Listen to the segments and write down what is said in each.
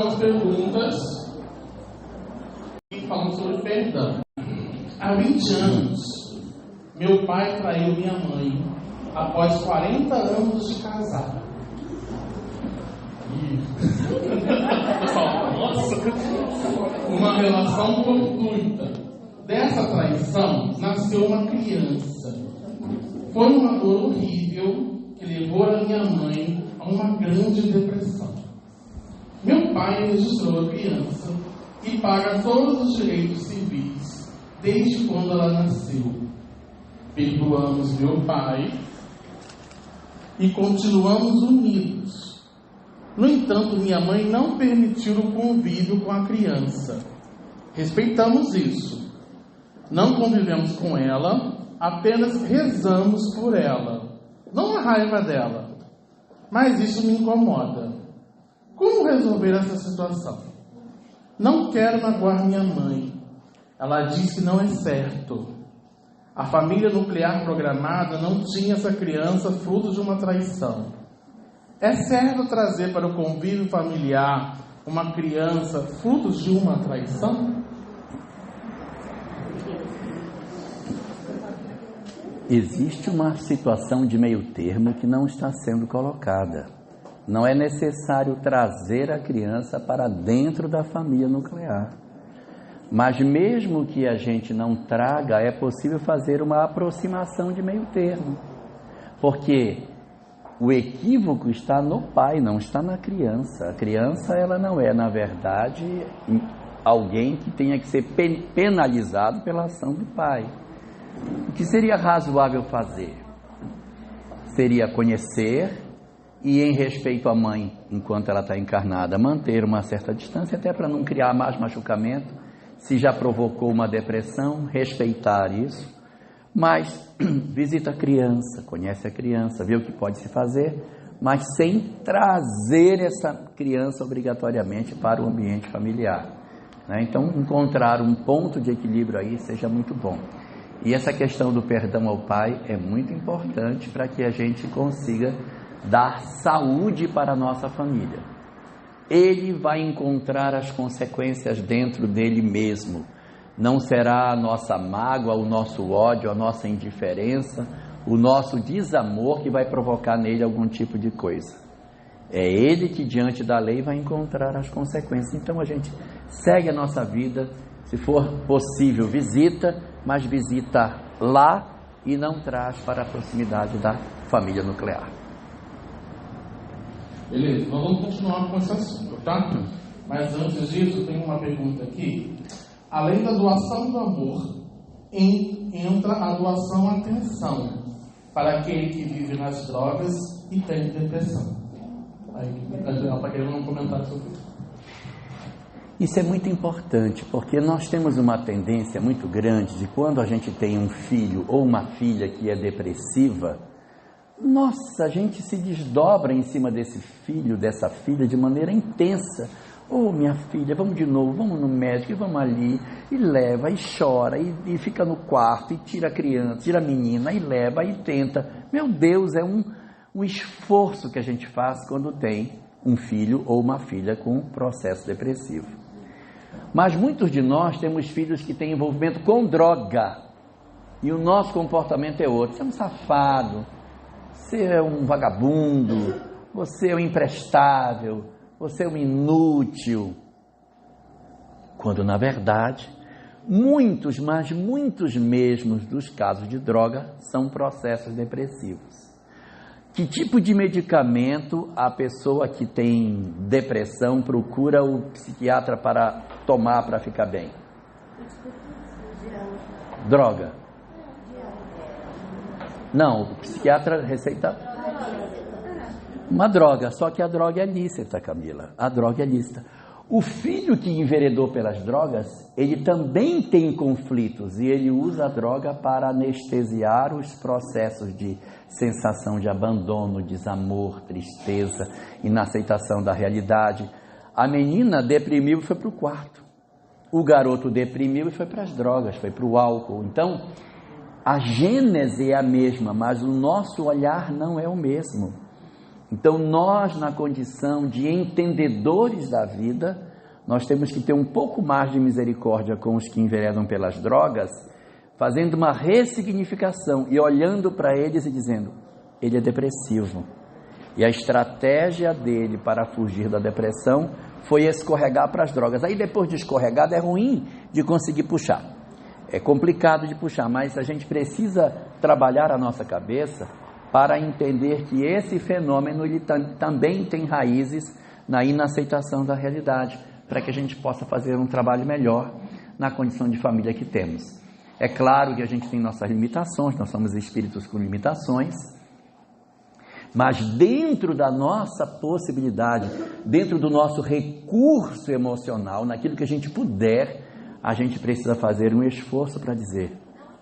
As perguntas e falando sobre perdão. Há 20 anos, meu pai traiu minha mãe após 40 anos de casado. Nossa! Uma relação fortuita. Dessa traição nasceu uma criança. Foi uma dor horrível que levou a minha mãe a uma grande depressão. Meu pai registrou a criança e paga todos os direitos civis desde quando ela nasceu. Perdoamos meu pai e continuamos unidos. No entanto, minha mãe não permitiu o convívio com a criança. Respeitamos isso. Não convivemos com ela, apenas rezamos por ela. Não a raiva dela, mas isso me incomoda. Como resolver essa situação? Não quero magoar minha mãe. Ela diz que não é certo. A família nuclear programada não tinha essa criança fruto de uma traição. É certo trazer para o convívio familiar uma criança fruto de uma traição? Existe uma situação de meio termo que não está sendo colocada. Não é necessário trazer a criança para dentro da família nuclear. Mas mesmo que a gente não traga, é possível fazer uma aproximação de meio termo. Porque o equívoco está no pai, não está na criança. A criança, ela não é, na verdade, alguém que tenha que ser penalizado pela ação do pai. O que seria razoável fazer? Seria conhecer e, em respeito à mãe, enquanto ela está encarnada, manter uma certa distância, até para não criar mais machucamento. Se já provocou uma depressão, respeitar isso. Mas visita a criança, conhece a criança, vê o que pode se fazer, mas sem trazer essa criança obrigatoriamente para o ambiente familiar. Então, encontrar um ponto de equilíbrio aí seja muito bom. E essa questão do perdão ao pai é muito importante para que a gente consiga dar saúde para a nossa família. Ele vai encontrar as consequências dentro dele mesmo. Não será a nossa mágoa, o nosso ódio, a nossa indiferença, o nosso desamor que vai provocar nele algum tipo de coisa. É ele que diante da lei vai encontrar as consequências. Então a gente segue a nossa vida, se for possível visita, mas visita lá e não traz para a proximidade da família nuclear. Beleza, nós vamos continuar com esse assunto, tá? Mas antes disso, tem uma pergunta aqui. Além da doação do amor, entra a doação atenção para aquele que vive nas drogas e tem depressão. Aí, ela está querendo um comentário sobre isso. Isso é muito importante, porque nós temos uma tendência muito grande de quando a gente tem um filho ou uma filha que é depressiva, nossa, a gente se desdobra em cima desse filho, dessa filha de maneira intensa. Oh, minha filha, vamos de novo, vamos no médico, e vamos ali, e leva, e chora, e fica no quarto, e tira a criança, tira a menina, e leva, e tenta. Meu Deus, é um esforço que a gente faz quando tem um filho ou uma filha com processo depressivo. Mas muitos de nós temos filhos que têm envolvimento com droga, e o nosso comportamento é outro. Você é um safado, você é um vagabundo, você é um imprestável, você é um inútil. Quando, na verdade, muitos, mas muitos mesmos dos casos de droga são processos depressivos. Que tipo de medicamento a pessoa que tem depressão procura o psiquiatra para tomar para ficar bem? Droga. Não, o psiquiatra receita uma droga, só que a droga é lícita, Camila. A droga é lícita. O filho que enveredou pelas drogas, ele também tem conflitos e ele usa a droga para anestesiar os processos de sensação de abandono, desamor, tristeza, inaceitação da realidade. A menina deprimiu e foi para o quarto. O garoto deprimiu e foi para as drogas, foi para o álcool. Então, a gênese é a mesma, mas o nosso olhar não é o mesmo. Então nós, na condição de entendedores da vida, nós temos que ter um pouco mais de misericórdia com os que enveredam pelas drogas, fazendo uma ressignificação e olhando para eles e dizendo: ele é depressivo. E a estratégia dele para fugir da depressão foi escorregar para as drogas. Aí depois de escorregado é ruim de conseguir puxar. É complicado de puxar, mas a gente precisa trabalhar a nossa cabeça para entender que esse fenômeno ele também tem raízes na inaceitação da realidade, para que a gente possa fazer um trabalho melhor na condição de família que temos. É claro que a gente tem nossas limitações, nós somos espíritos com limitações, mas dentro da nossa possibilidade, dentro do nosso recurso emocional, naquilo que a gente puder, a gente precisa fazer um esforço para dizer: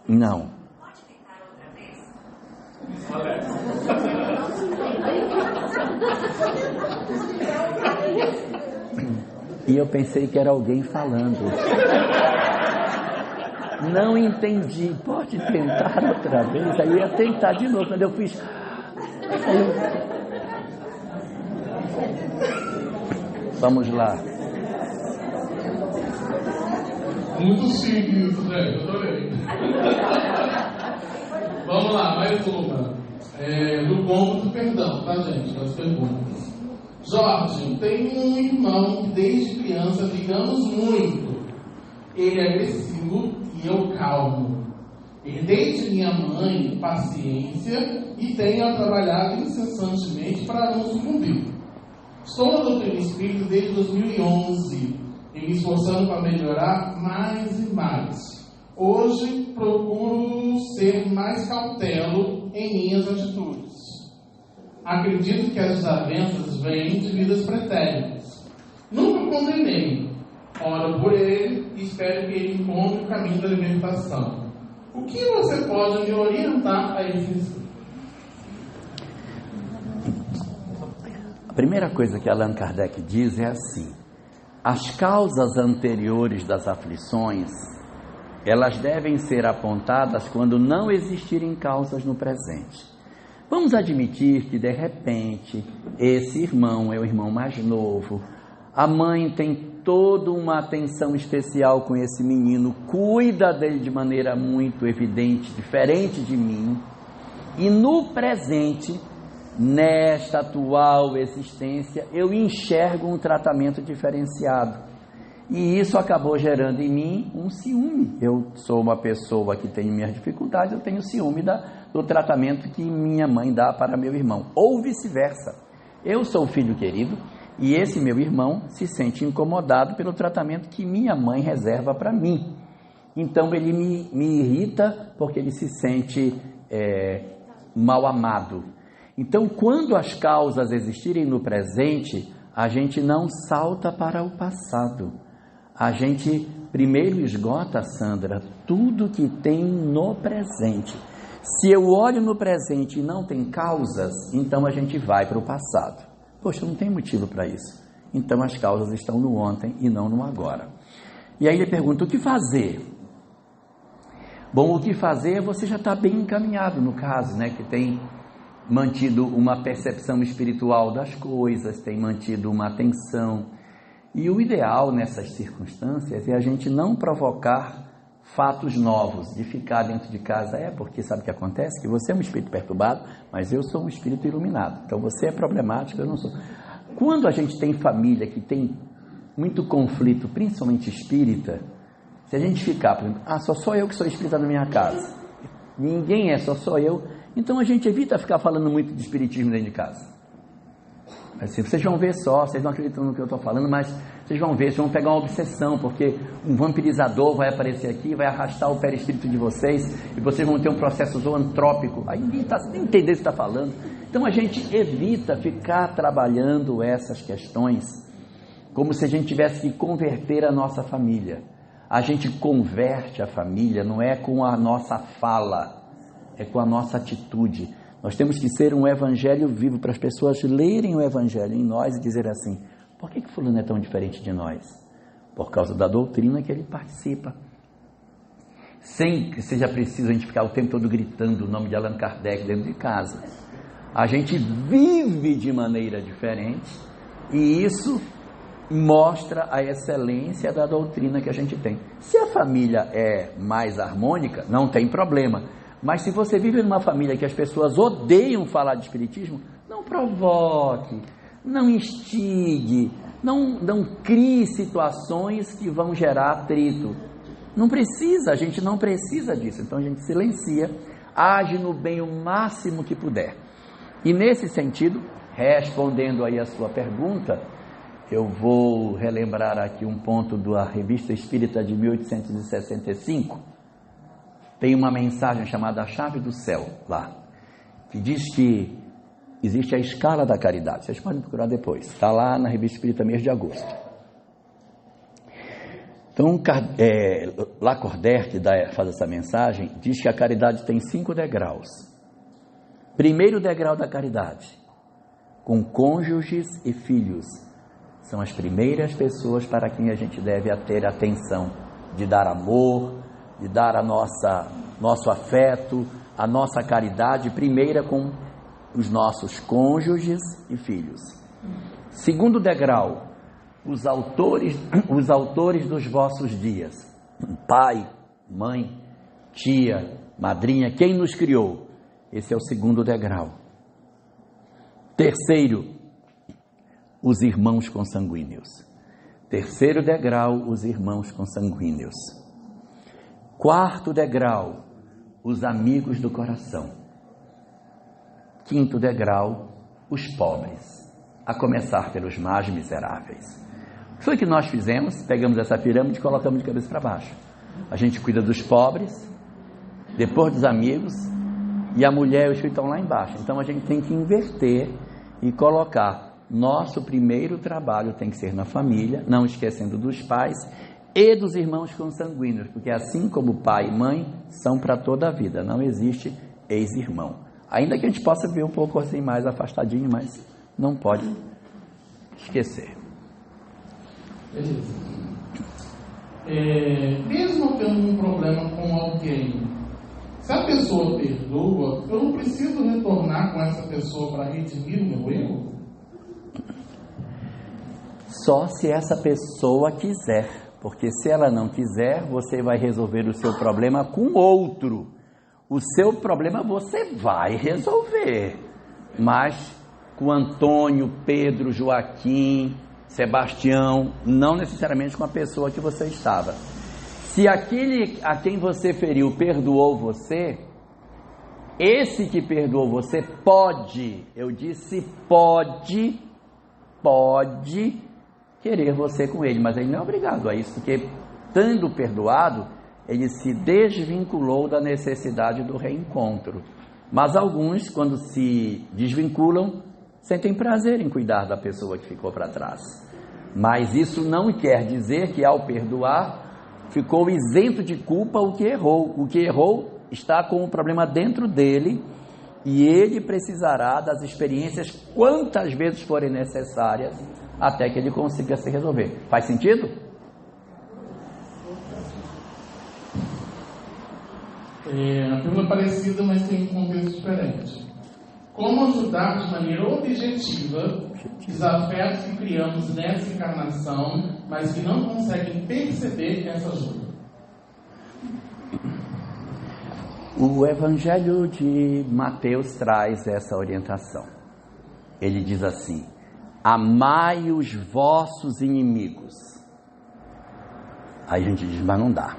não. Pode tentar outra vez? E eu pensei que era alguém falando. Não entendi. Pode tentar outra vez? Aí eu ia tentar de novo. Quando eu fiz... Vamos lá. Muito simples, né? Eu adorei. Vamos lá, mais uma. Do cômodo do perdão, tá, gente? Das perguntas. Jorge, tem um irmão que desde criança brigamos muito. Ele é agressivo e eu calmo. Herdei de minha mãe paciência e tenho trabalhado incessantemente para não sucumbir. Estou na doutrina espírita desde 2011 e me esforçando para melhorar mais e mais. Hoje procuro ser mais cautelo em minhas atitudes. Acredito que as desavenças vêm de vidas pretéritas. Nunca condenei. Oro por ele e espero que ele encontre o caminho da libertação. O que você pode me orientar a esse respeito? A primeira coisa que Allan Kardec diz é assim: as causas anteriores das aflições, elas devem ser apontadas quando não existirem causas no presente. Vamos admitir que de repente esse irmão é o irmão mais novo, a mãe tem toda uma atenção especial com esse menino, cuida dele de maneira muito evidente, diferente de mim, e no presente, nesta atual existência, eu enxergo um tratamento diferenciado. E isso acabou gerando em mim um ciúme. Eu sou uma pessoa que tem minhas dificuldades, eu tenho ciúme do tratamento que minha mãe dá para meu irmão, ou vice-versa. Eu sou o filho querido e esse meu irmão se sente incomodado pelo tratamento que minha mãe reserva para mim. Então ele me irrita porque ele se sente mal amado. Então, quando as causas existirem no presente, a gente não salta para o passado. A gente primeiro esgota, Sandra, tudo que tem no presente. Se eu olho no presente e não tem causas, então a gente vai para o passado. Poxa, não tem motivo para isso. Então as causas estão no ontem e não no agora. E aí ele pergunta: o que fazer? Bom, o que fazer, você já está bem encaminhado no caso, né? Que tem mantido uma percepção espiritual das coisas, tem mantido uma atenção. E o ideal nessas circunstâncias é a gente não provocar fatos novos, de ficar dentro de casa. Porque sabe o que acontece? Que você é um espírito perturbado, mas eu sou um espírito iluminado. Então você é problemático, eu não sou. Quando a gente tem família que tem muito conflito, principalmente espírita, se a gente ficar, por exemplo, só sou eu que sou espírita na minha casa, ninguém só sou eu, então a gente evita ficar falando muito de espiritismo dentro de casa. Assim, vocês vão ver só, vocês não acreditam no que eu estou falando, mas vocês vão ver, vocês vão pegar uma obsessão, porque um vampirizador vai aparecer aqui, vai arrastar o perispírito de vocês, e vocês vão ter um processo zoantrópico. Aí ninguém nem entender o que está falando. Então a gente evita ficar trabalhando essas questões como se a gente tivesse que converter a nossa família. A gente converte a família, não é com a nossa fala, é com a nossa atitude. Nós temos que ser um evangelho vivo, para as pessoas lerem o evangelho em nós e dizer assim: por que fulano é tão diferente de nós? Por causa da doutrina que ele participa. Sem que seja preciso a gente ficar o tempo todo gritando o nome de Allan Kardec dentro de casa. A gente vive de maneira diferente e isso mostra a excelência da doutrina que a gente tem. Se a família é mais harmônica, não tem problema. Mas se você vive numa família que as pessoas odeiam falar de espiritismo, não provoque, não instigue, não crie situações que vão gerar atrito. Não precisa, a gente não precisa disso. Então a gente silencia, age no bem o máximo que puder. E nesse sentido, respondendo aí a sua pergunta, eu vou relembrar aqui um ponto da Revista Espírita de 1865. Tem uma mensagem chamada A Chave do Céu lá, que diz que existe a escala da caridade. Vocês podem procurar depois. Está lá na Revista Espírita, mês de agosto. Então, Lacordaire, que faz essa mensagem, diz que a caridade tem 5 degraus. Primeiro degrau da caridade, com cônjuges e filhos. São as primeiras pessoas para quem a gente deve ter atenção, de dar amor, de dar nosso afeto, a nossa caridade, primeira com os nossos cônjuges e filhos. Segundo degrau, os autores dos vossos dias, pai, mãe, tia, madrinha, quem nos criou. Esse é o segundo degrau. Terceiro, os irmãos consanguíneos. Terceiro degrau, os irmãos consanguíneos. Quarto degrau, os amigos do coração. Quinto degrau, os pobres, a começar pelos mais miseráveis. O que foi que nós fizemos? Pegamos essa pirâmide e colocamos de cabeça para baixo. A gente cuida dos pobres, depois dos amigos, e a mulher e os filhos estão lá embaixo. Então a gente tem que inverter e colocar. Nosso primeiro trabalho tem que ser na família, não esquecendo dos pais e dos irmãos consanguíneos, porque assim como pai e mãe são para toda a vida, não existe ex-irmão. Ainda que a gente possa ver um pouco assim mais afastadinho, mas não pode esquecer. Beleza. Mesmo tendo um problema com alguém, se a pessoa perdoa, eu não preciso retornar com essa pessoa para redimir o meu erro? Só se essa pessoa quiser, porque se ela não quiser, você vai resolver o seu problema com outro. O seu problema você vai resolver, mas com Antônio, Pedro, Joaquim, Sebastião, não necessariamente com a pessoa que você estava. Se aquele a quem você feriu perdoou você, esse que perdoou você pode, eu disse pode querer você com ele, mas ele não é obrigado a isso, porque estando perdoado, ele se desvinculou da necessidade do reencontro. Mas alguns, quando se desvinculam, sentem prazer em cuidar da pessoa que ficou para trás. Mas isso não quer dizer que ao perdoar, ficou isento de culpa o que errou. O que errou está com o problema dentro dele e ele precisará das experiências quantas vezes forem necessárias até que ele consiga se resolver. Faz sentido? A pergunta é parecida, mas tem um contexto diferente. Como ajudar de maneira objetiva os afetos que criamos nessa encarnação, mas que não conseguem perceber essa ajuda? O Evangelho de Mateus traz essa orientação. Ele diz assim: amai os vossos inimigos. Aí a gente diz, mas não dá.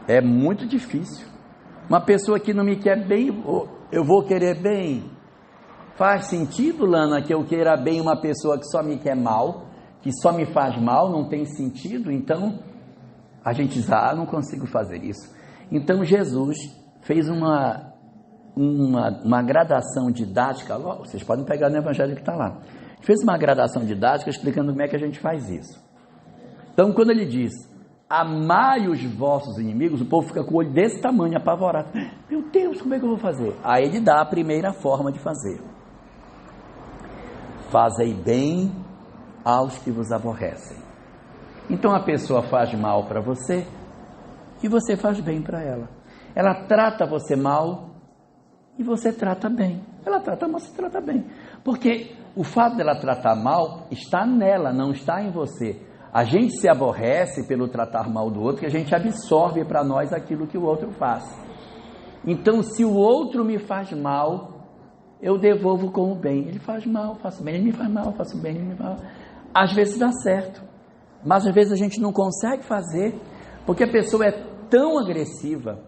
É muito difícil. Uma pessoa que não me quer bem, eu vou querer bem? Faz sentido, Lana, que eu queira bem uma pessoa que só me quer mal, que só me faz mal? Não tem sentido? Então, a gente diz, não consigo fazer isso. Então, Jesus fez uma gradação didática, vocês podem pegar no Evangelho que está lá. Fez uma gradação didática explicando como é que a gente faz isso. Então, quando ele diz, amai os vossos inimigos, o povo fica com o olho desse tamanho, apavorado. Meu Deus, como é que eu vou fazer? Aí ele dá a primeira forma de fazer. Fazei bem aos que vos aborrecem. Então a pessoa faz mal para você e você faz bem para ela. Ela trata você mal e você trata bem. Ela trata mal, você trata bem. Porque o fato dela tratar mal está nela, não está em você. A gente se aborrece pelo tratar mal do outro, que a gente absorve para nós aquilo que o outro faz. Então, se o outro me faz mal, eu devolvo com o bem. Ele faz mal, eu faço bem. Ele me faz mal, eu faço bem. Ele me faz mal. Às vezes dá certo, mas às vezes a gente não consegue fazer, porque a pessoa é tão agressiva,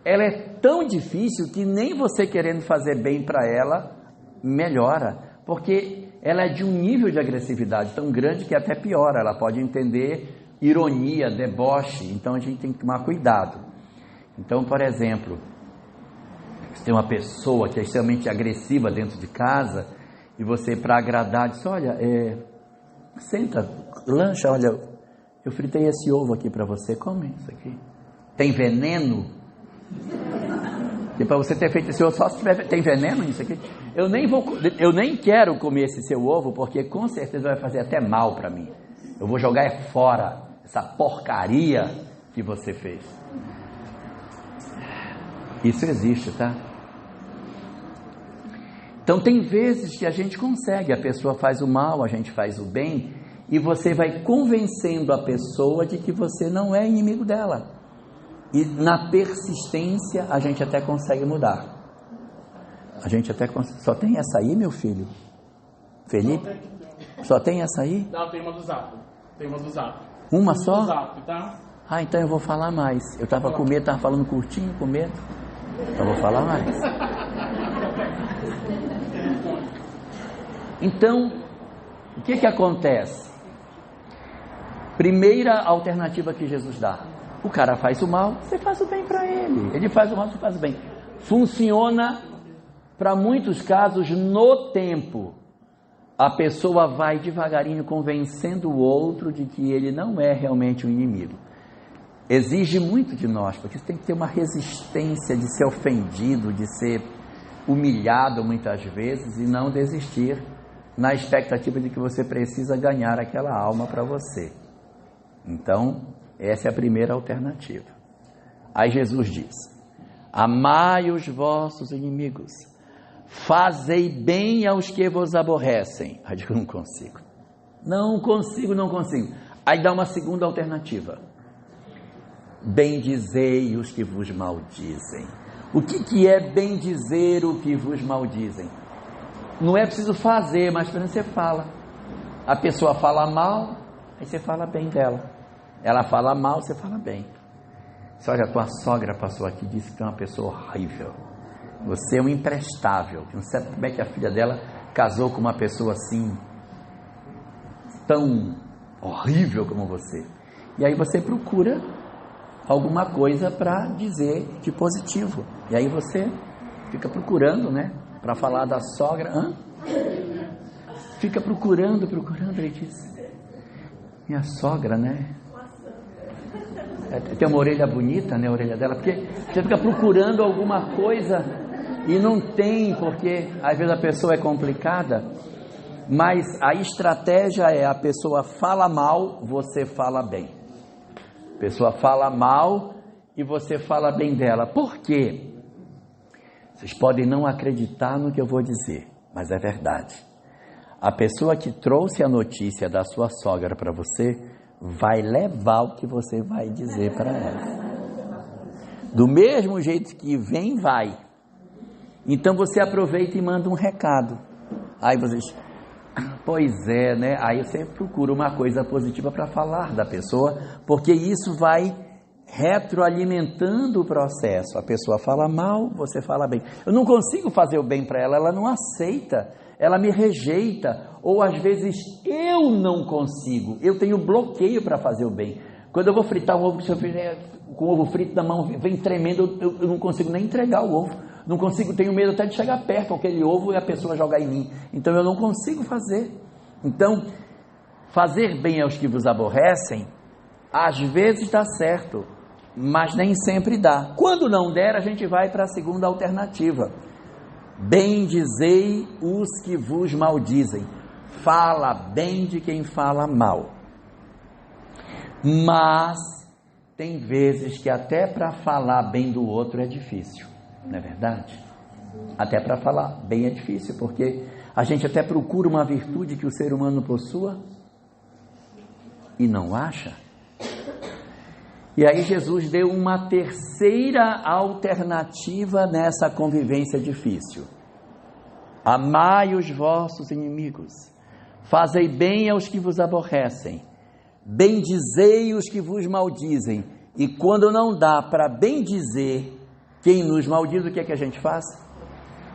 ela é tão difícil que nem você querendo fazer bem para ela melhora, porque ela é de um nível de agressividade tão grande que até piora. Ela pode entender ironia, deboche. Então a gente tem que tomar cuidado. Então, por exemplo, se tem uma pessoa que é extremamente agressiva dentro de casa e você, para agradar, diz: olha, senta, lancha, olha, eu fritei esse ovo aqui para você, come isso aqui. Tem veneno? E para você ter feito esse ovo, só se tiver, tem veneno nisso aqui? Eu nem quero comer esse seu ovo, porque com certeza vai fazer até mal para mim. Eu vou jogar fora essa porcaria que você fez. Isso existe, tá? Então tem vezes que a gente consegue, a pessoa faz o mal, a gente faz o bem, e você vai convencendo a pessoa de que você não é inimigo dela. E na persistência a gente até consegue mudar. A gente até consegue. Só tem essa aí, meu filho? Felipe? Só tem essa aí? Não, tem uma do Zap. Uma só? Do Zap, tá? Ah, então eu vou falar mais. Eu estava com medo, estava falando curtinho, com medo. Então eu vou falar mais. Então, o que acontece? Primeira alternativa que Jesus dá: o cara faz o mal, você faz o bem para ele. Ele faz o mal, você faz o bem. Funciona para muitos casos no tempo. A pessoa vai devagarinho convencendo o outro de que ele não é realmente um inimigo. Exige muito de nós, porque você tem que ter uma resistência de ser ofendido, de ser humilhado muitas vezes e não desistir na expectativa de que você precisa ganhar aquela alma para você. Então, essa é a primeira alternativa. Aí Jesus diz: amai os vossos inimigos, fazei bem aos que vos aborrecem. Aí eu digo: não consigo. Aí dá uma segunda alternativa: bendizei os que vos maldizem. O que é bendizer o que vos maldizem? Não é preciso fazer, mas quando você fala, a pessoa fala mal, aí você fala bem dela. Ela fala mal, você fala bem. Você olha, a tua sogra passou aqui e disse que é uma pessoa horrível. Você é um imprestável. Não sabe como é que a filha dela casou com uma pessoa assim, tão horrível como você. E aí você procura alguma coisa para dizer de positivo. E aí você fica procurando, né? Para falar da sogra. Fica procurando. Ele diz: minha sogra, né? Tem uma orelha bonita, né? A orelha dela. Porque você fica procurando alguma coisa e não tem, porque às vezes a pessoa é complicada. Mas a estratégia é: a pessoa fala mal, você fala bem. A pessoa fala mal e você fala bem dela. Por quê? Vocês podem não acreditar no que eu vou dizer, mas é verdade. A pessoa que trouxe a notícia da sua sogra para você vai levar o que você vai dizer para ela. Do mesmo jeito que vem, vai. Então você aproveita e manda um recado. Aí você diz: pois é, né? Aí você procura uma coisa positiva para falar da pessoa, porque isso vai retroalimentando o processo. A pessoa fala mal, você fala bem. Eu não consigo fazer o bem para ela, ela não aceita, ela me rejeita, ou às vezes eu não consigo, eu tenho bloqueio para fazer o bem. Quando eu vou fritar um ovo, com o ovo frito na mão, vem tremendo, eu não consigo nem entregar o ovo, não consigo, tenho medo até de chegar perto com aquele ovo e a pessoa jogar em mim, então eu não consigo fazer. Então, fazer bem aos que vos aborrecem, às vezes dá certo, mas nem sempre dá. Quando não der, a gente vai para a segunda alternativa: bendizei os que vos maldizem. Fala bem de quem fala mal. Mas tem vezes que até para falar bem do outro é difícil, não é verdade? Até para falar bem é difícil, porque a gente até procura uma virtude que o ser humano possua e não acha. E aí Jesus deu uma terceira alternativa nessa convivência difícil. Amai os vossos inimigos, fazei bem aos que vos aborrecem, bendizei os que vos maldizem. E quando não dá para bendizer quem nos maldiz, o que é que a gente faz?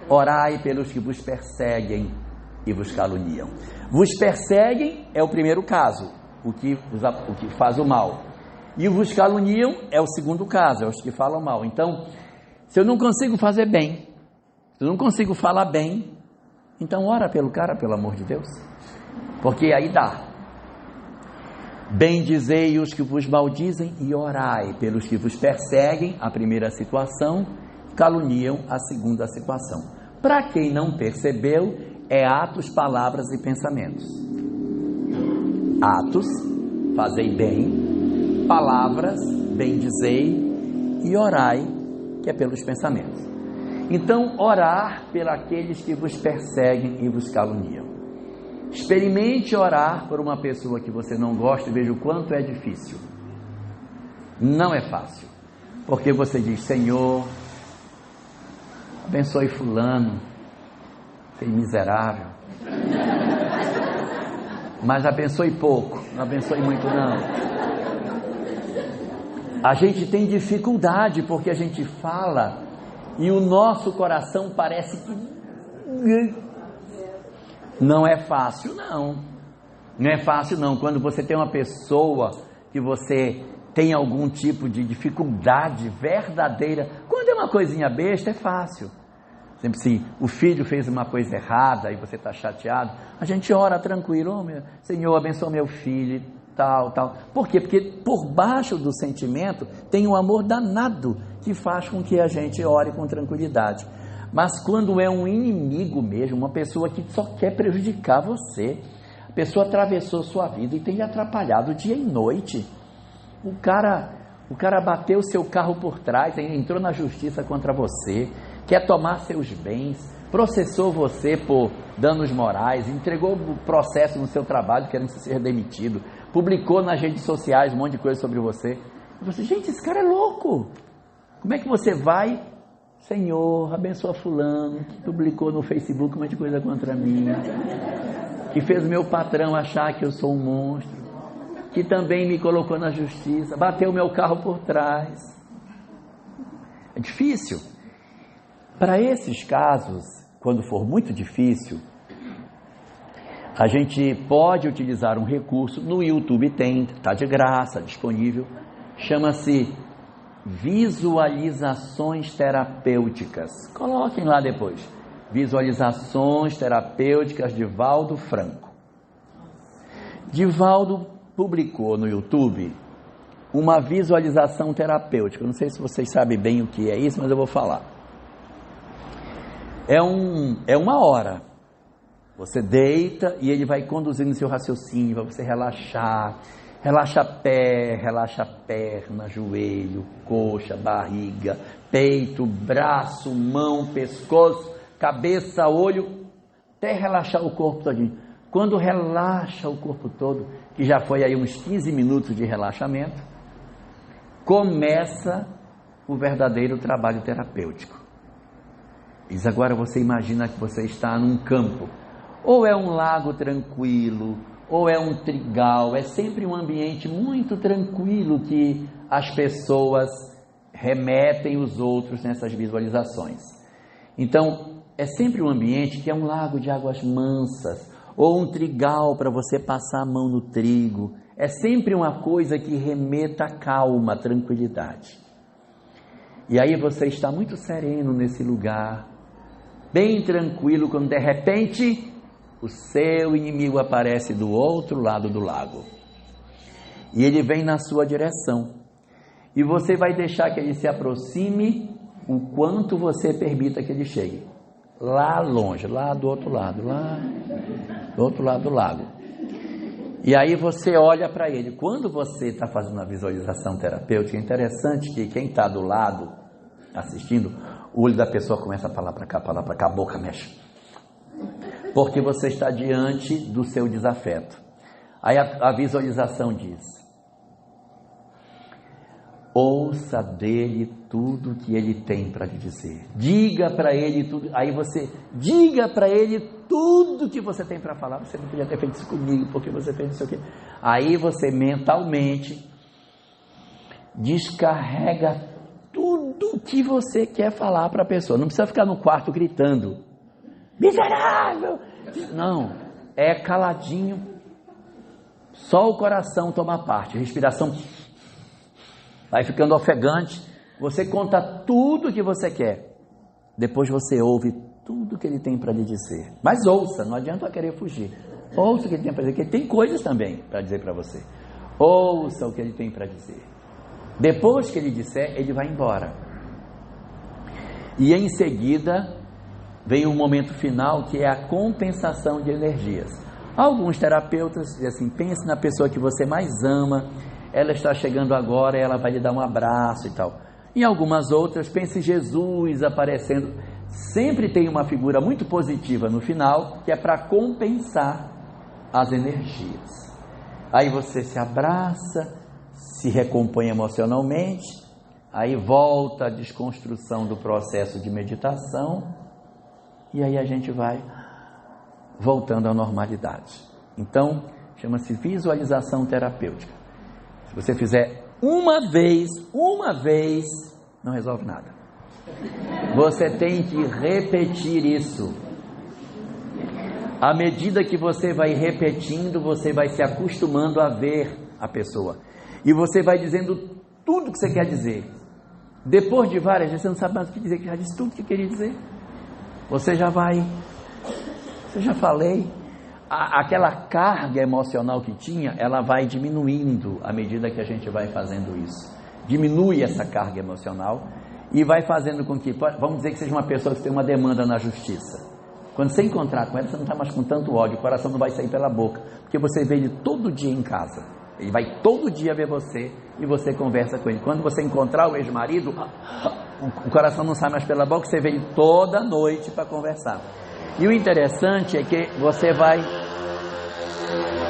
Orai pelos que vos perseguem e vos caluniam. Vos perseguem é o primeiro caso, o que faz o mal. E vos caluniam é o segundo caso, é os que falam mal. Então, se eu não consigo fazer bem, se eu não consigo falar bem, então ora pelo cara, pelo amor de Deus. Porque aí dá. Bendizei os que vos maldizem e orai pelos que vos perseguem, a primeira situação, caluniam, a segunda situação. Para quem não percebeu, é atos, palavras e pensamentos. Atos, fazei bem, palavras, bendizei e orai, que é pelos pensamentos. Então, orar pelos que vos perseguem e vos caluniam. Experimente orar por uma pessoa que você não gosta e veja o quanto é difícil. Não é fácil, porque você diz: Senhor, abençoe fulano, aquele miserável, mas abençoe pouco, não abençoe muito não. A gente tem dificuldade porque a gente fala e o nosso coração parece que não é fácil não. Não é fácil não. Quando você tem uma pessoa que você tem algum tipo de dificuldade verdadeira, quando é uma coisinha besta é fácil. Sempre se o filho fez uma coisa errada e você está chateado, a gente ora tranquilo: oh, meu Senhor, abençoa meu filho, tal. Por quê? Porque por baixo do sentimento tem um amor danado que faz com que a gente ore com tranquilidade. Mas quando é um inimigo mesmo, uma pessoa que só quer prejudicar você, a pessoa atravessou sua vida e tem lhe atrapalhado dia e noite, o cara bateu seu carro por trás, entrou na justiça contra você, quer tomar seus bens, processou você por danos morais, entregou o processo no seu trabalho querendo ser demitido, publicou nas redes sociais um monte de coisa sobre você. E você, gente, esse cara é louco. Como é que você vai? Senhor, abençoa fulano, que publicou no Facebook um monte de coisa contra mim, que fez meu patrão achar que eu sou um monstro, que também me colocou na justiça, bateu meu carro por trás. É difícil. Para esses casos, quando for muito difícil, a gente pode utilizar um recurso, no YouTube tem, está de graça, disponível, chama-se visualizações terapêuticas. Coloquem lá depois, visualizações terapêuticas de Divaldo Franco. Divaldo publicou no YouTube uma visualização terapêutica. Não sei se vocês sabem bem o que é isso, mas eu vou falar. É uma hora. Você deita e ele vai conduzindo seu raciocínio para você relaxar. Relaxa pé, relaxa perna, joelho, coxa, barriga, peito, braço, mão, pescoço, cabeça, olho, até relaxar o corpo todinho. Quando relaxa o corpo todo, que já foi aí uns 15 minutos de relaxamento, começa o verdadeiro trabalho terapêutico. Diz: agora você imagina que você está num campo, ou é um lago tranquilo, ou é um trigal, é sempre um ambiente muito tranquilo que as pessoas remetem os outros nessas visualizações. Então, é sempre um ambiente que é um lago de águas mansas, ou um trigal para você passar a mão no trigo. É sempre uma coisa que remeta a calma, a tranquilidade. E aí você está muito sereno nesse lugar, bem tranquilo, quando de repente o seu inimigo aparece do outro lado do lago. E ele vem na sua direção. E você vai deixar que ele se aproxime o quanto você permita que ele chegue. Lá longe, lá do outro lado, lá do outro lado do lago. E aí você olha para ele. Quando você está fazendo a visualização terapêutica, é interessante que quem está do lado assistindo, o olho da pessoa começa a falar para cá, a boca mexe. Porque você está diante do seu desafeto. Aí a visualização diz: ouça dele tudo que ele tem para lhe dizer. Diga para ele tudo. Aí você diga para ele tudo que você tem para falar. Você não podia ter feito isso comigo, porque você fez não sei o quê. Aí você mentalmente descarrega tudo que você quer falar para a pessoa. Não precisa ficar no quarto gritando: miserável! Não, é caladinho. Só o coração toma parte. Respiração vai ficando ofegante. Você conta tudo que você quer. Depois você ouve tudo que ele tem para lhe dizer. Mas ouça, não adianta querer fugir. Ouça o que ele tem para dizer, porque ele tem coisas também para dizer para você. Ouça o que ele tem para dizer. Depois que ele disser, ele vai embora. E em seguida vem o momento final, que é a compensação de energias. Alguns terapeutas dizem assim: pense na pessoa que você mais ama, ela está chegando agora e ela vai lhe dar um abraço e tal. Em algumas outras, pense em Jesus aparecendo. Sempre tem uma figura muito positiva no final, que é para compensar as energias. Aí você se abraça, se recompõe emocionalmente, aí volta a desconstrução do processo de meditação, e aí a gente vai voltando à normalidade. Então, chama-se visualização terapêutica. Se você fizer uma vez, não resolve nada. Você tem que repetir isso. À medida que você vai repetindo, você vai se acostumando a ver a pessoa. E você vai dizendo tudo que você quer dizer. Depois de várias vezes, você não sabe mais o que dizer, que já disse tudo que queria dizer. Você já falei. Aquela carga emocional que tinha, ela vai diminuindo à medida que a gente vai fazendo isso. Diminui essa carga emocional e vai fazendo com que, vamos dizer que seja uma pessoa que tem uma demanda na justiça. Quando você encontrar com ela, você não está mais com tanto ódio, o coração não vai sair pela boca, porque você vê ele todo dia em casa. Ele vai todo dia ver você e você conversa com ele. Quando você encontrar o ex-marido, o coração não sai mais pela boca, você vê ele toda noite para conversar. E o interessante é que você vai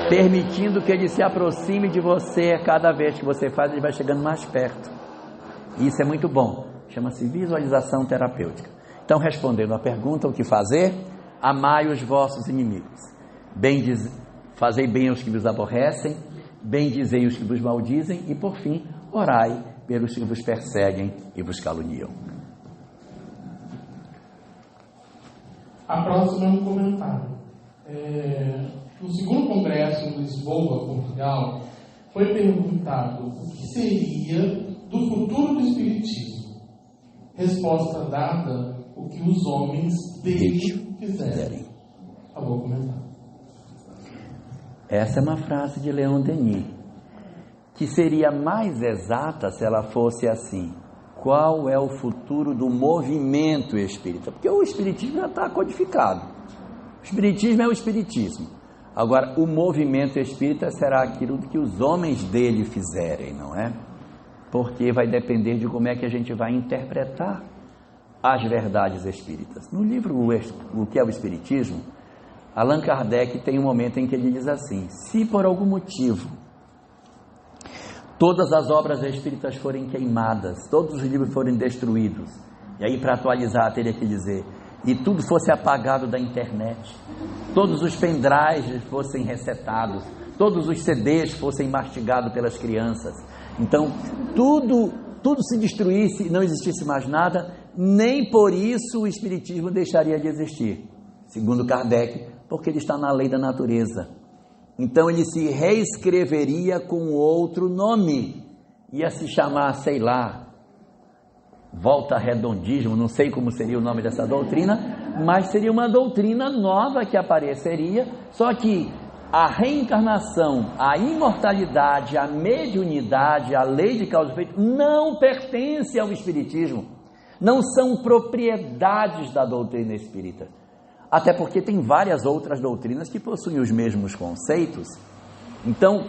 permitindo que ele se aproxime de você. Cada vez que você faz, ele vai chegando mais perto. E isso é muito bom. Chama-se visualização terapêutica. Então, respondendo à pergunta, o que fazer? Amai os vossos inimigos. Fazei bem aos que vos aborrecem, bendizei os que vos maldizem e, por fim, orai pelos que vos perseguem e vos caluniam. A próxima é um comentário. No segundo congresso em Lisboa, Portugal, foi perguntado o que seria do futuro do Espiritismo. Resposta dada: o que os homens dele fizerem. Acabou o comentário. Essa é uma frase de Leon Denis, que seria mais exata se ela fosse assim: qual é o futuro do movimento espírita? Porque o espiritismo já está codificado. O espiritismo é o espiritismo. Agora, o movimento espírita será aquilo que os homens dele fizerem, não é? Porque vai depender de como é que a gente vai interpretar as verdades espíritas. No livro O que é o Espiritismo, Allan Kardec tem um momento em que ele diz assim: se por algum motivo todas as obras espíritas forem queimadas, todos os livros forem destruídos, e aí para atualizar teria que dizer, e tudo fosse apagado da internet, todos os pendrives fossem resetados, todos os CDs fossem mastigados pelas crianças, então tudo se destruísse e não existisse mais nada, nem por isso o espiritismo deixaria de existir, segundo Kardec, porque ele está na lei da natureza. Então ele se reescreveria com outro nome, ia se chamar, sei lá, volta redondismo, não sei como seria o nome dessa doutrina, mas seria uma doutrina nova que apareceria, só que a reencarnação, a imortalidade, a mediunidade, a lei de causa e efeito não pertence ao espiritismo, não são propriedades da doutrina espírita. Até porque tem várias outras doutrinas que possuem os mesmos conceitos. Então,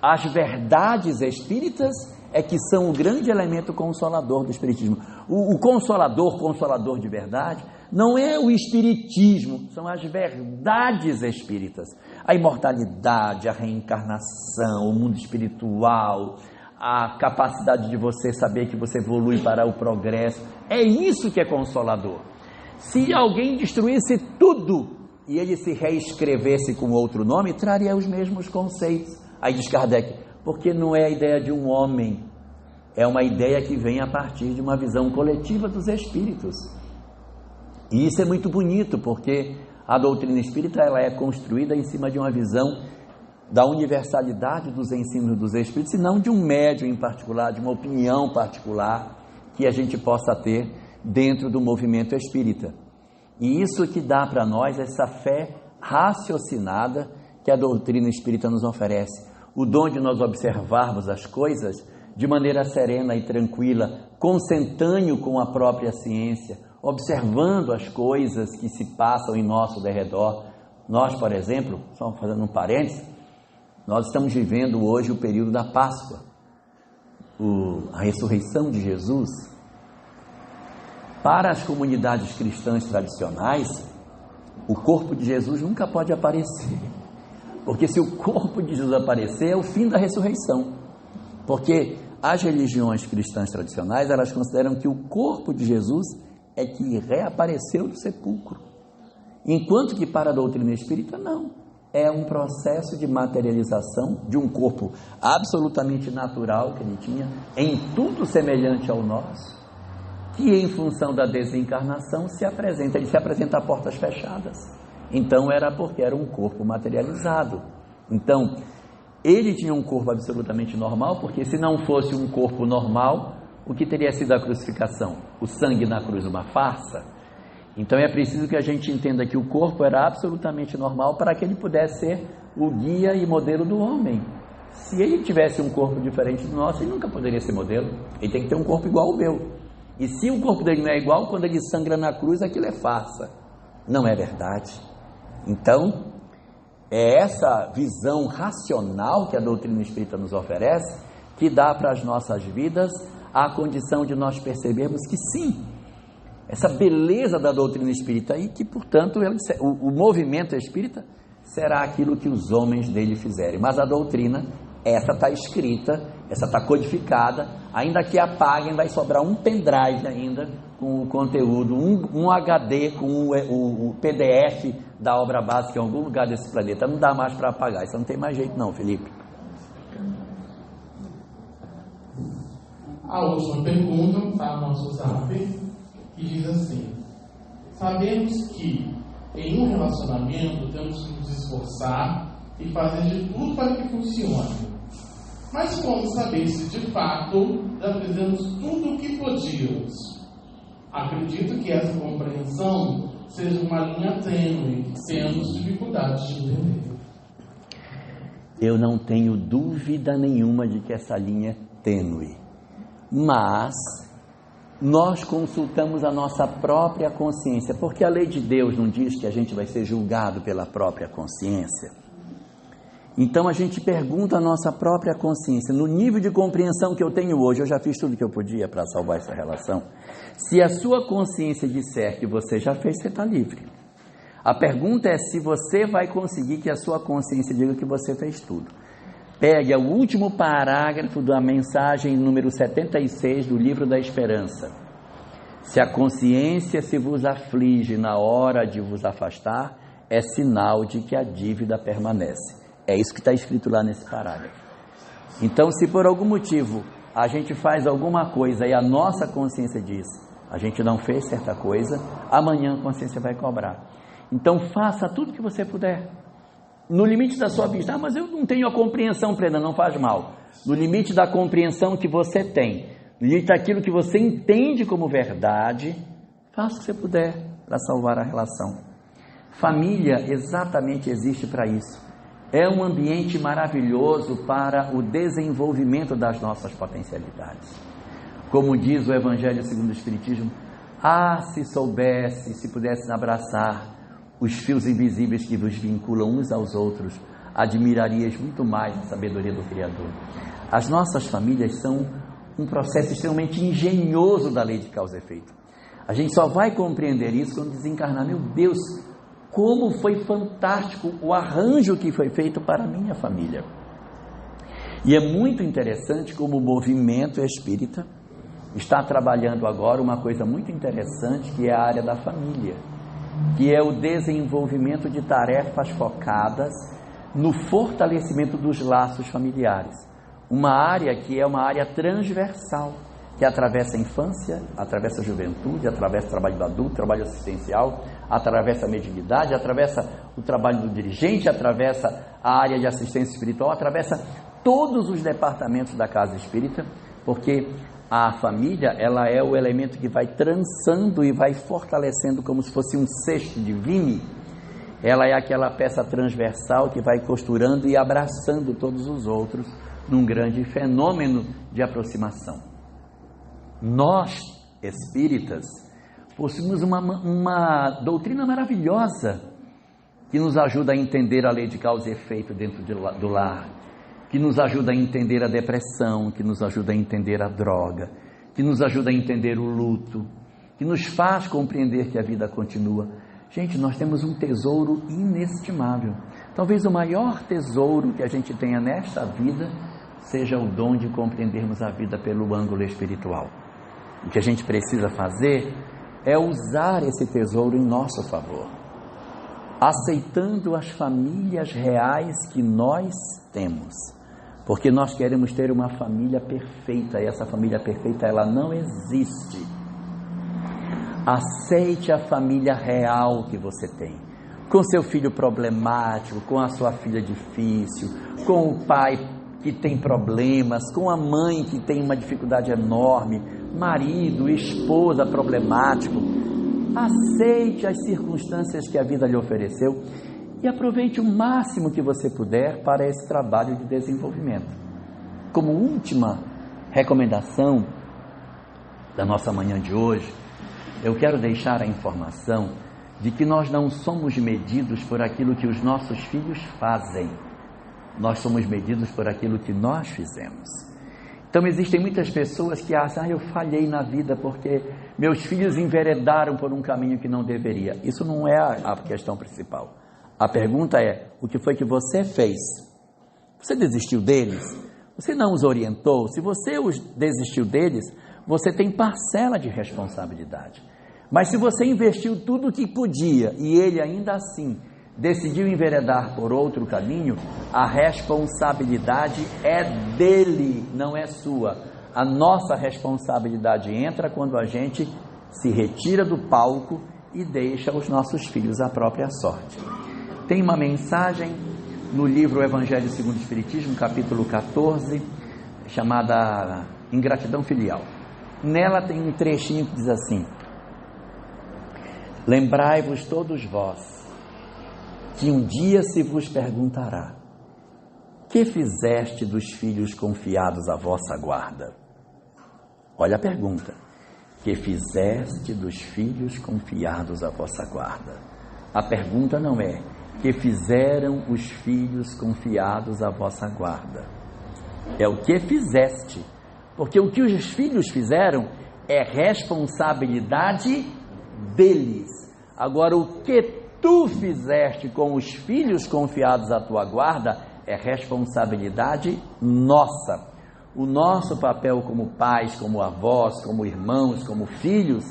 as verdades espíritas é que são o grande elemento consolador do espiritismo. O consolador de verdade, não é o espiritismo, são as verdades espíritas. A imortalidade, a reencarnação, o mundo espiritual, a capacidade de você saber que você evolui para o progresso. É isso que é consolador. Se alguém destruísse tudo e ele se reescrevesse com outro nome, traria os mesmos conceitos. Aí diz Kardec, porque não é a ideia de um homem, é uma ideia que vem a partir de uma visão coletiva dos espíritos. E isso é muito bonito, porque a doutrina espírita ela é construída em cima de uma visão da universalidade dos ensinos dos espíritos, e não de um médium em particular, de uma opinião particular que a gente possa ter dentro do movimento espírita. E isso que dá para nós essa fé raciocinada que a doutrina espírita nos oferece, o dom de nós observarmos as coisas de maneira serena e tranquila, consentâneo com a própria ciência, observando as coisas que se passam em nosso derredor. Nós, por exemplo, só fazendo um parênteses, nós estamos vivendo hoje o período da Páscoa, a ressurreição de Jesus. Para as comunidades cristãs tradicionais, o corpo de Jesus nunca pode aparecer, porque se o corpo de Jesus aparecer, é o fim da ressurreição, porque as religiões cristãs tradicionais, elas consideram que o corpo de Jesus é que reapareceu do sepulcro, enquanto que para a doutrina espírita não, é um processo de materialização de um corpo absolutamente natural que ele tinha, em tudo semelhante ao nosso, que em função da desencarnação ele se apresenta a portas fechadas. Então era porque era um corpo materializado. Então ele tinha um corpo absolutamente normal, porque se não fosse um corpo normal, o que teria sido a crucificação? O sangue na cruz, uma farsa? Então é preciso que a gente entenda que o corpo era absolutamente normal para que ele pudesse ser o guia e modelo do homem. Se ele tivesse um corpo diferente do nosso, ele nunca poderia ser modelo. Ele tem que ter um corpo igual ao meu. E se o corpo dele não é igual, quando ele sangra na cruz, aquilo é farsa. Não é verdade. Então, é essa visão racional que a doutrina espírita nos oferece, que dá para as nossas vidas a condição de nós percebermos que sim, essa beleza da doutrina espírita e que, portanto, o movimento espírita será aquilo que os homens dele fizerem. Mas a doutrina, essa está escrita, essa está codificada, ainda que apaguem, vai sobrar um pendrive ainda com o conteúdo, um HD com o PDF da obra básica em algum lugar desse planeta. Não dá mais para apagar, isso não tem mais jeito não, Felipe. A última pergunta está no nosso zap, que diz assim: sabemos que em um relacionamento temos que nos esforçar e fazer de tudo para que funcione. Mas como saber se de fato já fizemos tudo o que podíamos? Acredito que essa compreensão seja uma linha tênue que temos dificuldade de entender. Eu não tenho dúvida nenhuma de que essa linha é tênue, mas nós consultamos a nossa própria consciência, porque a lei de Deus não diz que a gente vai ser julgado pela própria consciência. Então a gente pergunta a nossa própria consciência, no nível de compreensão que eu tenho hoje, eu já fiz tudo que eu podia para salvar essa relação. Se a sua consciência disser que você já fez, você está livre. A pergunta é se você vai conseguir que a sua consciência diga que você fez tudo. Pegue o último parágrafo da mensagem número 76 do Livro da Esperança. Se a consciência se vos aflige na hora de vos afastar, é sinal de que a dívida permanece. É isso que está escrito lá nesse parágrafo. Então, se por algum motivo a gente faz alguma coisa e a nossa consciência diz, a gente não fez certa coisa, amanhã a consciência vai cobrar. Então, faça tudo que você puder. No limite da sua vista, mas eu não tenho a compreensão plena, não faz mal. No limite da compreensão que você tem, no limite daquilo que você entende como verdade, faça o que você puder para salvar a relação. Família exatamente existe para isso. É um ambiente maravilhoso para o desenvolvimento das nossas potencialidades. Como diz o Evangelho segundo o Espiritismo, se soubesse, se pudesse abraçar os fios invisíveis que vos vinculam uns aos outros, admirarias muito mais a sabedoria do Criador. As nossas famílias são um processo extremamente engenhoso da lei de causa e efeito. A gente só vai compreender isso quando desencarnar. Meu Deus, como foi fantástico o arranjo que foi feito para a minha família. E é muito interessante como o movimento espírita está trabalhando agora uma coisa muito interessante, que é a área da família, que é o desenvolvimento de tarefas focadas no fortalecimento dos laços familiares. Uma área que é uma área transversal, que atravessa a infância, atravessa a juventude, atravessa o trabalho do adulto, trabalho assistencial, atravessa a mediunidade, atravessa o trabalho do dirigente, atravessa a área de assistência espiritual, atravessa todos os departamentos da casa espírita, porque a família, ela é o elemento que vai trançando e vai fortalecendo como se fosse um cesto de vime. Ela é aquela peça transversal que vai costurando e abraçando todos os outros num grande fenômeno de aproximação. Nós, espíritas, possuímos uma doutrina maravilhosa que nos ajuda a entender a lei de causa e efeito dentro do lar, que nos ajuda a entender a depressão, que nos ajuda a entender a droga, que nos ajuda a entender o luto, que nos faz compreender que a vida continua. Gente, nós temos um tesouro inestimável. Talvez o maior tesouro que a gente tenha nesta vida seja o dom de compreendermos a vida pelo ângulo espiritual. O que a gente precisa fazer é usar esse tesouro em nosso favor, aceitando as famílias reais que nós temos, porque nós queremos ter uma família perfeita, e essa família perfeita, ela não existe. Aceite a família real que você tem, com seu filho problemático, com a sua filha difícil, com o pai que tem problemas, com a mãe que tem uma dificuldade enorme, marido, esposa problemático. Aceite as circunstâncias que a vida lhe ofereceu e aproveite o máximo que você puder para esse trabalho de desenvolvimento. Como última recomendação da nossa manhã de hoje, eu quero deixar a informação de que nós não somos medidos por aquilo que os nossos filhos fazem. Nós somos medidos por aquilo que nós fizemos. Então existem muitas pessoas que acham, eu falhei na vida porque meus filhos enveredaram por um caminho que não deveria. Isso não é a questão principal. A pergunta é, o que foi que você fez? Você desistiu deles? Você não os orientou? Se você os desistiu deles, você tem parcela de responsabilidade. Mas se você investiu tudo o que podia e ele ainda assim decidiu enveredar por outro caminho, a responsabilidade é dele, não é sua. A nossa responsabilidade entra quando a gente se retira do palco e deixa os nossos filhos à própria sorte. Tem uma mensagem no livro Evangelho segundo o Espiritismo, capítulo 14, chamada Ingratidão Filial. Nela tem um trechinho que diz assim: lembrai-vos todos vós que um dia se vos perguntará: que fizeste dos filhos confiados à vossa guarda? Olha a pergunta: que fizeste dos filhos confiados à vossa guarda? A pergunta não é: que fizeram os filhos confiados à vossa guarda? É o que fizeste, porque o que os filhos fizeram é responsabilidade deles. Agora, o que tu fizeste com os filhos confiados à tua guarda é responsabilidade nossa. O nosso papel como pais, como avós, como irmãos, como filhos,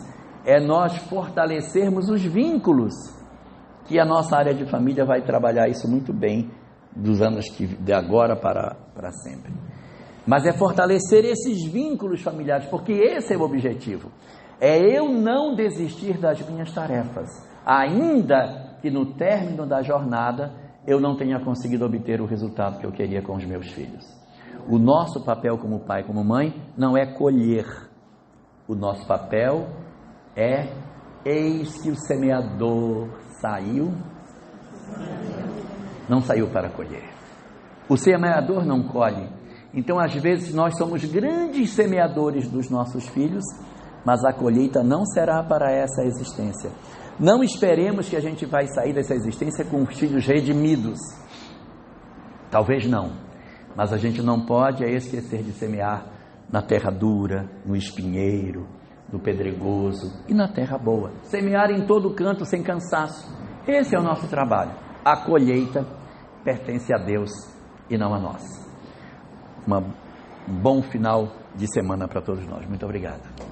é nós fortalecermos os vínculos, que a nossa área de família vai trabalhar isso muito bem dos anos de agora para sempre. Mas é fortalecer esses vínculos familiares, porque esse é o objetivo. É eu não desistir das minhas tarefas, ainda que no término da jornada eu não tenha conseguido obter o resultado que eu queria com os meus filhos. O nosso papel como pai, como mãe, não é colher. O nosso papel é: eis que o semeador saiu, não saiu para colher. O semeador não colhe. Então, às vezes, nós somos grandes semeadores dos nossos filhos, mas a colheita não será para essa existência. Não esperemos que a gente vai sair dessa existência com os filhos redimidos. Talvez não, mas a gente não pode esquecer de semear na terra dura, no espinheiro, no pedregoso e na terra boa. Semear em todo canto sem cansaço. Esse é o nosso trabalho. A colheita pertence a Deus e não a nós. Um bom final de semana para todos nós. Muito obrigado.